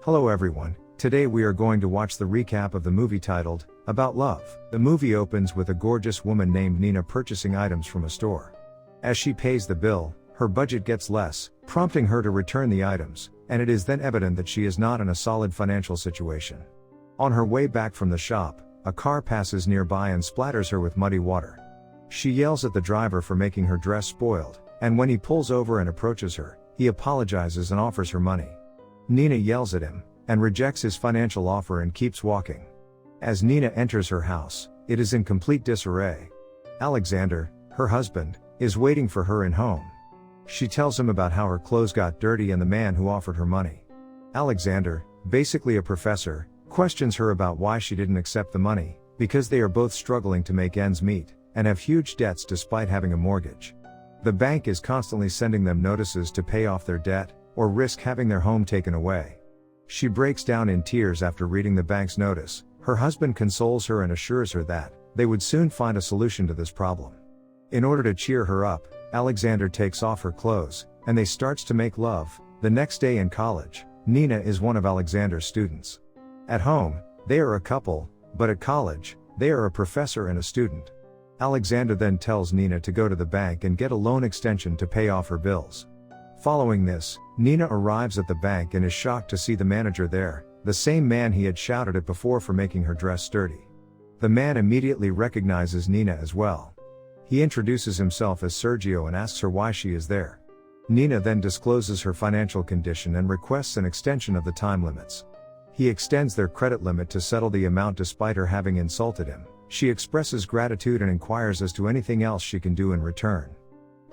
Hello everyone, today we are going to watch the recap of the movie titled, About Love. The movie opens with a gorgeous woman named Nina purchasing items from a store. As she pays the bill, her budget gets less, prompting her to return the items, and it is then evident that she is not in a solid financial situation. On her way back from the shop, a car passes nearby and splatters her with muddy water. She yells at the driver for making her dress spoiled, and when he pulls over and approaches her, he apologizes and offers her money. Nina yells at him, and rejects his financial offer and keeps walking. As Nina enters her house, it is in complete disarray. Alexander, her husband, is waiting for her in home. She tells him about how her clothes got dirty and the man who offered her money. Alexander, basically a professor, questions her about why she didn't accept the money, because they are both struggling to make ends meet, and have huge debts despite having a mortgage. The bank is constantly sending them notices to pay off their debt, or risk having their home taken away. She breaks down in tears after reading the bank's notice. Her husband consoles her and assures her that they would soon find a solution to this problem. In order to cheer her up, Alexander takes off her clothes, and they starts to make love. The next day in college, Nina is one of Alexander's students. At home, they are a couple, but at college, they are a professor and a student. Alexander then tells Nina to go to the bank and get a loan extension to pay off her bills. Following this, Nina arrives at the bank and is shocked to see the manager there, the same man he had shouted at before for making her dress dirty. The man immediately recognizes Nina as well. He introduces himself as Sergio and asks her why she is there. Nina then discloses her financial condition and requests an extension of the time limits. He extends their credit limit to settle the amount despite her having insulted him. She expresses gratitude and inquires as to anything else she can do in return.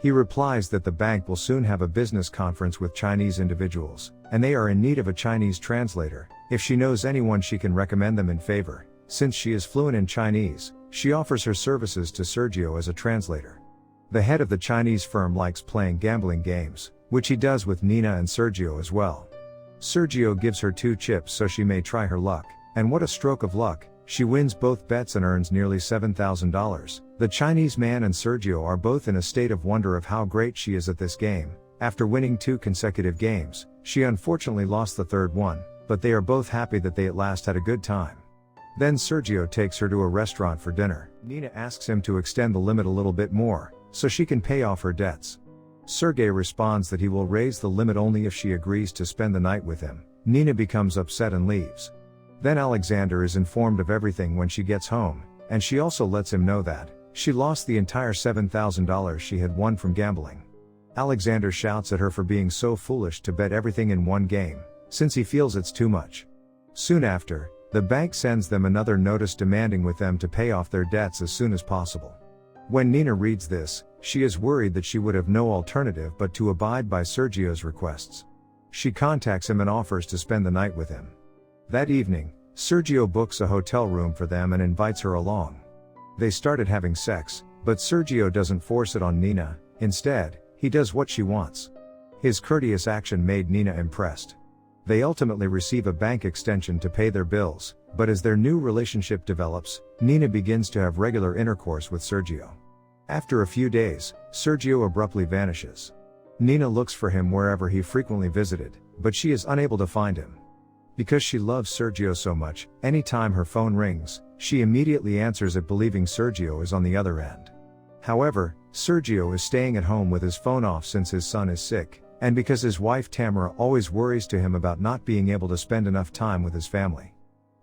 He replies that the bank will soon have a business conference with Chinese individuals, and they are in need of a Chinese translator. If she knows anyone she can recommend them in favor. Since she is fluent in Chinese, she offers her services to Sergio as a translator. The head of the Chinese firm likes playing gambling games, which he does with Nina and Sergio as well. Sergio gives her 2 chips so she may try her luck, and what a stroke of luck, she wins both bets and earns nearly $7,000. The Chinese man and Sergio are both in a state of wonder of how great she is at this game. After winning 2 consecutive games, she unfortunately lost the third one, but they are both happy that they at last had a good time. Then Sergio takes her to a restaurant for dinner. Nina asks him to extend the limit a little bit more, so she can pay off her debts. Sergey responds that he will raise the limit only if she agrees to spend the night with him. Nina becomes upset and leaves. Then Alexander is informed of everything when she gets home, and she also lets him know that she lost the entire $7,000 she had won from gambling. Alexander shouts at her for being so foolish to bet everything in one game, since he feels it's too much. Soon after, the bank sends them another notice demanding with them to pay off their debts as soon as possible. When Nina reads this, she is worried that she would have no alternative but to abide by Sergio's requests. She contacts him and offers to spend the night with him. That evening, Sergio books a hotel room for them and invites her along. They started having sex, but Sergio doesn't force it on Nina. Instead, he does what she wants. His courteous action made Nina impressed. They ultimately receive a bank extension to pay their bills, but as their new relationship develops, Nina begins to have regular intercourse with Sergio. After a few days, Sergio abruptly vanishes. Nina looks for him wherever he frequently visited, but she is unable to find him. Because she loves Sergio so much, anytime her phone rings, she immediately answers it believing Sergio is on the other end. However, Sergio is staying at home with his phone off since his son is sick, and because his wife Tamara always worries to him about not being able to spend enough time with his family.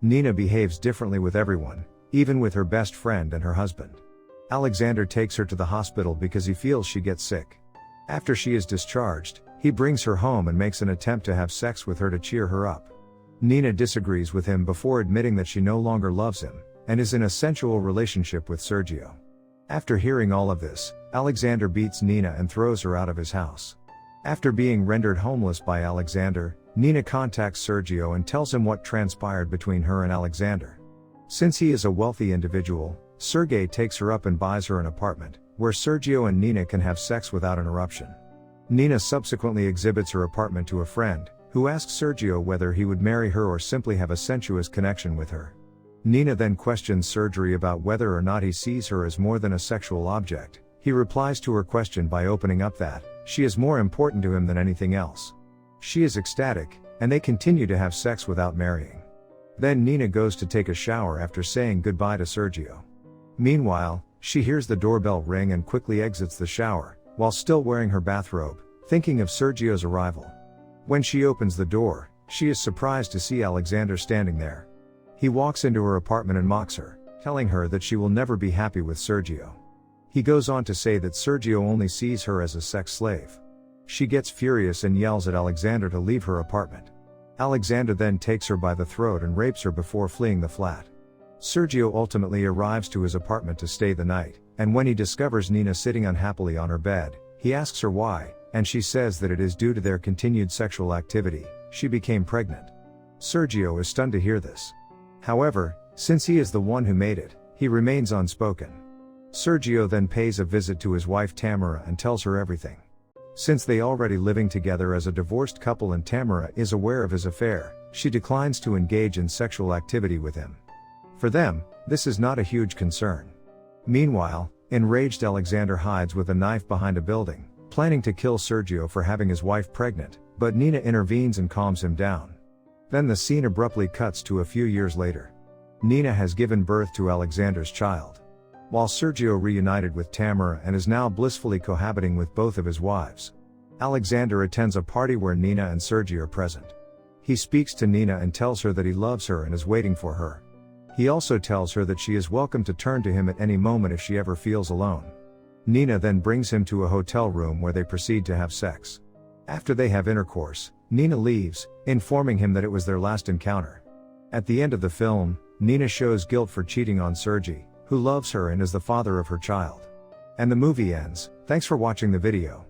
Nina behaves differently with everyone, even with her best friend and her husband. Alexander takes her to the hospital because he feels she gets sick. After she is discharged, he brings her home and makes an attempt to have sex with her to cheer her up. Nina disagrees with him before admitting that she no longer loves him, and is in a sensual relationship with Sergio. After hearing all of this, Alexander beats Nina and throws her out of his house. After being rendered homeless by Alexander, Nina contacts Sergio and tells him what transpired between her and Alexander. Since he is a wealthy individual, Sergey takes her up and buys her an apartment, where Sergio and Nina can have sex without interruption. Nina subsequently exhibits her apartment to a friend, who asks Sergio whether he would marry her or simply have a sensuous connection with her. Nina then questions Sergey about whether or not he sees her as more than a sexual object. He replies to her question by opening up that she is more important to him than anything else. She is ecstatic, and they continue to have sex without marrying. Then Nina goes to take a shower after saying goodbye to Sergio. Meanwhile, she hears the doorbell ring and quickly exits the shower, while still wearing her bathrobe, thinking of Sergio's arrival. When she opens the door, she is surprised to see Alexander standing there. He walks into her apartment and mocks her, telling her that she will never be happy with Sergio. He goes on to say that Sergio only sees her as a sex slave. She gets furious and yells at Alexander to leave her apartment. Alexander then takes her by the throat and rapes her before fleeing the flat. Sergio ultimately arrives to his apartment to stay the night, and when he discovers Nina sitting unhappily on her bed, he asks her why, and she says that it is due to their continued sexual activity. She became pregnant. Sergio is stunned to hear this. However, since he is the one who made it, he remains unspoken. Sergio then pays a visit to his wife Tamara and tells her everything. Since they already living together as a divorced couple and Tamara is aware of his affair, she declines to engage in sexual activity with him. For them, this is not a huge concern. Meanwhile, enraged Alexander hides with a knife behind a building, planning to kill Sergio for having his wife pregnant, but Nina intervenes and calms him down. Then the scene abruptly cuts to a few years later. Nina has given birth to Alexander's child. While Sergio reunited with Tamara and is now blissfully cohabiting with both of his wives. Alexander attends a party where Nina and Sergio are present. He speaks to Nina and tells her that he loves her and is waiting for her. He also tells her that she is welcome to turn to him at any moment if she ever feels alone. Nina then brings him to a hotel room where they proceed to have sex. After they have intercourse, Nina leaves, informing him that it was their last encounter. At the end of the film, Nina shows guilt for cheating on Sergey, who loves her and is the father of her child. And the movie ends. Thanks for watching the video.